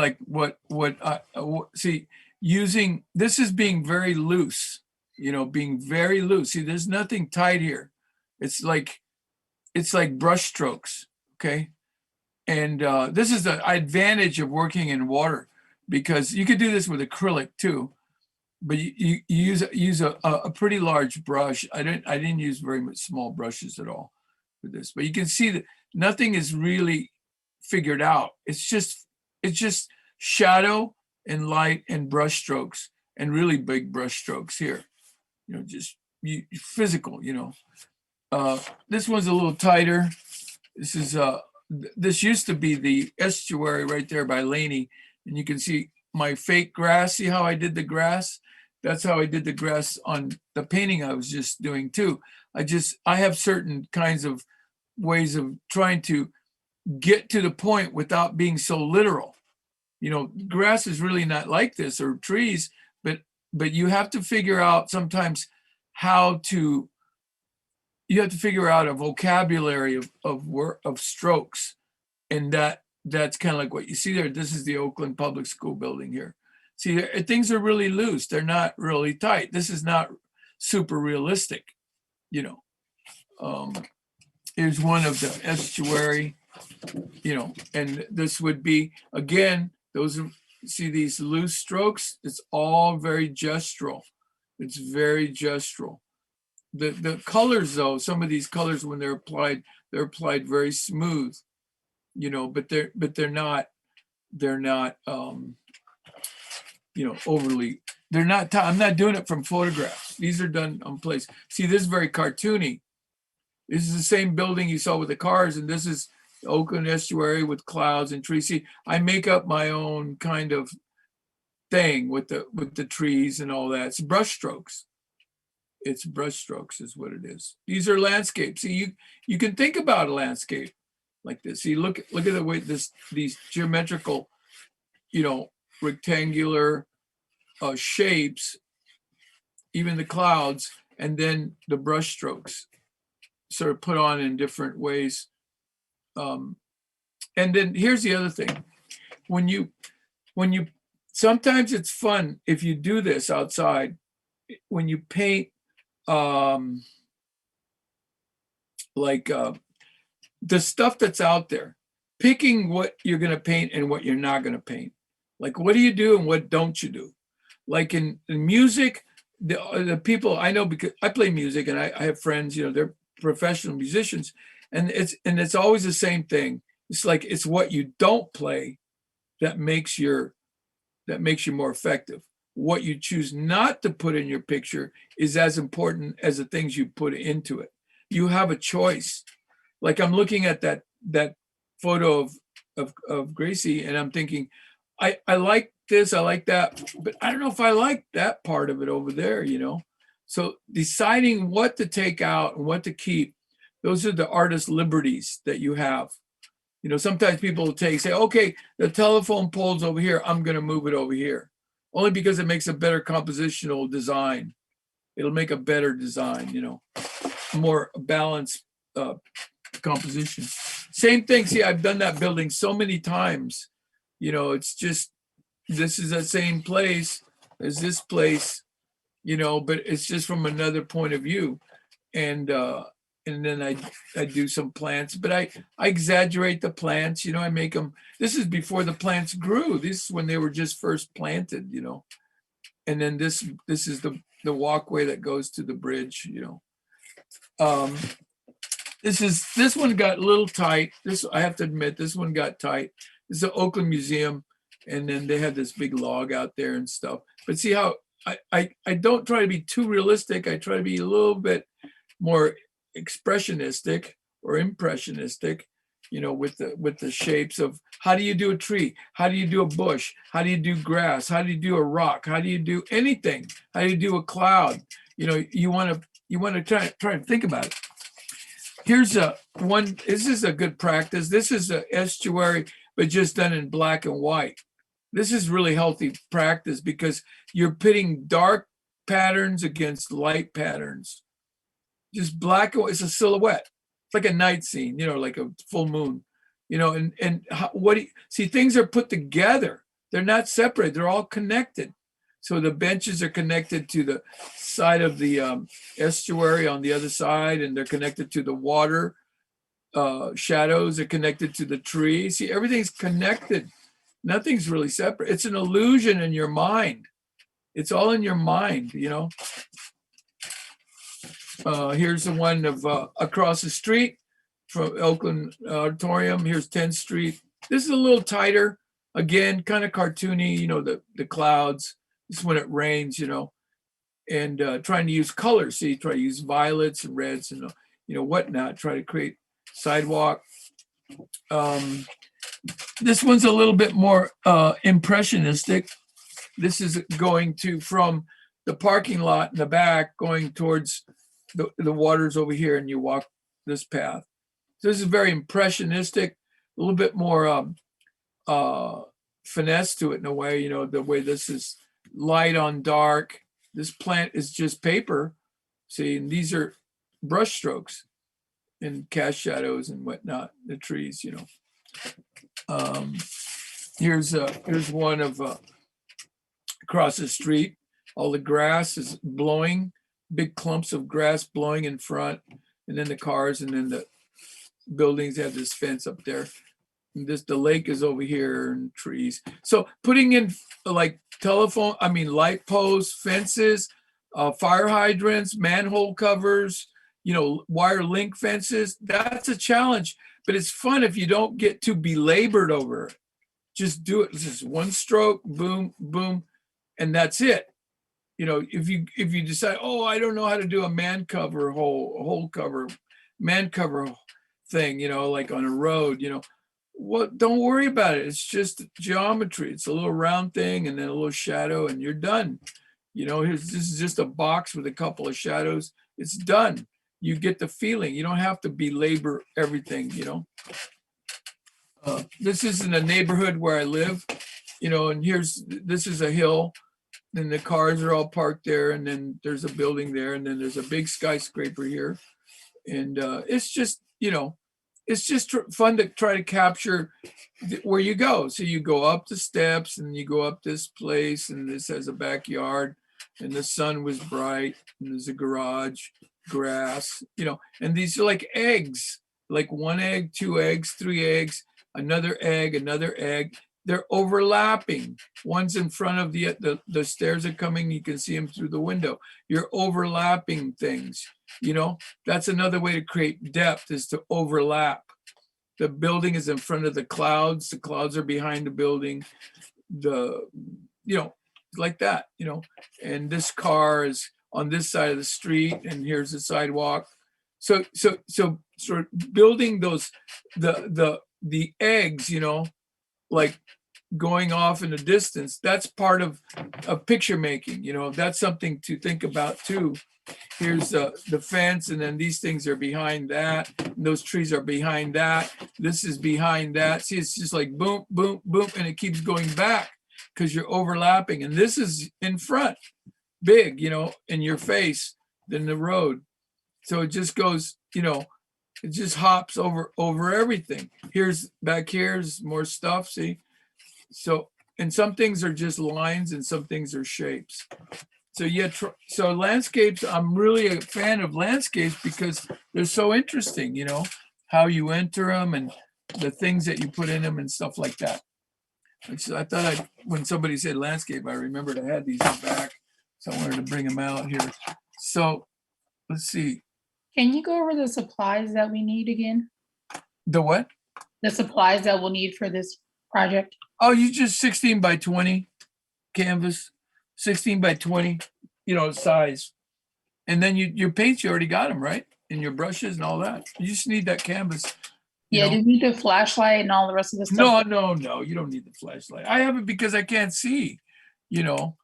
like see, using, this is being very loose, being very loose. See, there's nothing tight here. It's like brush strokes, okay? And this is the advantage of working in water, because you could do this with acrylic too, but you use a pretty large brush. I didn't use very much small brushes at all for this, but you can see that nothing is really figured out. It's just shadow and light and brush strokes, and really big brush strokes here. Just physical. This one's a little tighter. This used to be the estuary right there by Laney, and you can see my fake grass. See how I did the grass? That's how I did the grass on the painting I was just doing too. I have certain kinds of ways of trying to get to the point without being so literal. Grass is really not like this, or trees, but you have to figure out sometimes you have to figure out a vocabulary of strokes, and that's kind of like what you see there. This is the Oakland Public School building here. See, things are really loose. They're not really tight. This is not super realistic. Here's one of the estuary, and this would be, again, see these loose strokes? It's all very gestural. It's very gestural. The colors, though, some of these colors, when they're applied very smooth, but they're not overly, I'm not doing it from photographs. These are done on place. See, this is very cartoony. This is the same building you saw with the cars, and this is the Oakland estuary with clouds and trees. See, I make up my own kind of thing with the trees and all that. It's brush strokes. It's brush strokes is what it is. These are landscapes. See, you can think about a landscape like this. See, look at the way these geometrical, rectangular shapes, even the clouds, and then the brush strokes sort of put on in different ways. And then here's the other thing. When you sometimes it's fun if you do this outside, when you paint the stuff that's out there, picking what you're going to paint and what you're not going to paint. Like, what do you do and what don't you do? Like in music, the people I know, because I play music and I have friends, they're professional musicians, and it's always the same thing. It's like, it's what you don't play that makes you more effective. What you choose not to put in your picture is as important as the things you put into it. You have a choice. Like, I'm looking at that photo of Gracie, and I'm thinking, I like this, I like that, but I don't know if I like that part of it over there, So deciding what to take out and what to keep, those are the artist liberties that you have. Sometimes people will say, okay, the telephone pole's over here, I'm going to move it over here. Only because it makes a better compositional design. It'll make a better design, more balanced composition. Same thing. See, I've done that building so many times. It's just, this is the same place as this place, but it's just from another point of view. And then I do some plants, but I exaggerate the plants, I make them, this is before the plants grew. This is when they were just first planted, and then this is the walkway that goes to the bridge, this one got a little tight. I have to admit, this one got tight. This is the Oakland Museum, and then they had this big log out there and stuff. But see how I don't try to be too realistic. I try to be a little bit more expressionistic or impressionistic, with the shapes of, how do you do a tree? How do you do a bush? How do you do grass? How do you do a rock? How do you do anything? How do you do a cloud? You want to try and think about it. Here's one. This is a good practice. This is an estuary, but just done in black and white. This is really healthy practice because you're pitting dark patterns against light patterns. Just black and white. It's a silhouette. It's like a night scene, like a full moon, and what do you see? Things are put together. they're not separate. They're all connected. So the benches are connected to the side of the estuary on the other side, and they're connected to the water. Shadows are connected to the trees. See, everything's connected. Nothing's really separate. It's an illusion in your mind. It's all in your mind, you know. Here's the one of across the street from Oakland Auditorium. Here's 10th Street. This is a little tighter. Again, kind of cartoony, you know, the clouds. This is when it rains, you know, and trying to use colors. See, try to use violets and reds and, you know, whatnot. Try to create sidewalk. This one's a little bit more impressionistic. This is going to from the parking lot in the back, going towards the waters over here, and you walk this path. So this is very impressionistic, a little bit more finesse to it in a way, you know, the way this is light on dark. This plant is just paper. See, and these are brush strokes and cast shadows and whatnot, the trees, you know. Here's one of across the street. All the grass is blowing, big clumps of grass blowing in front, and then the cars, and then the buildings have this fence up there. And the lake is over here and trees. So putting in like light posts, fences, fire hydrants, manhole covers, you know, wire link fences, that's a challenge, but it's fun if you don't get too belabored over it. Just do it. It's just one stroke, boom, boom, and that's it. You know, if you decide, oh, I don't know how to do a man cover thing, you know, like on a road, you know, what? Don't worry about it. It's just geometry. It's a little round thing and then a little shadow, and you're done. You know, this is just a box with a couple of shadows. It's done. You get the feeling. You don't have to belabor everything, you know. This is in a neighborhood where I live, you know, and this is a hill, and the cars are all parked there, and then there's a building there, and then there's a big skyscraper here. And it's just, you know, it's just fun to try to capture where you go. So you go up the steps and you go up this place, and this has a backyard, and the sun was bright, and there's a garage, grass, you know, and these are like eggs, like one egg, two eggs, three eggs, another egg, another egg. They're overlapping. One's in front of the stairs are coming. You can see them through the window. You're overlapping things, you know. That's another way to create depth, is to overlap. The building is in front of the clouds. The clouds are behind the building. You know, like that, you know. And this car is on this side of the street, and here's the sidewalk. So sort of building those, the eggs, you know, like going off in the distance, that's part of picture making, you know. That's something to think about too. Here's the fence, and then these things are behind that, and those trees are behind that, this is behind that. See, it's just like boom, boom, boom, and it keeps going back because you're overlapping, and this is in front, big, you know, in your face than the road. So it just goes, you know, it just hops over everything. Back here's more stuff, see? So, and some things are just lines and some things are shapes. So yeah, so landscapes, I'm really a fan of landscapes because they're so interesting, you know, how you enter them and the things that you put in them and stuff like that. And so I thought when somebody said landscape, I remembered I had these in the back, so I wanted to bring them out here. So let's see. Can you go over the supplies that we need again? The what? The supplies that we'll need for this project? Oh, you just 16 by 20 canvas, 16 by 20, you know, size. And then your paints, you already got them, right? And your brushes and all that. You just need that canvas. Yeah, do you need the flashlight and all the rest of the stuff? No, you don't need the flashlight. I have it because I can't see, you know.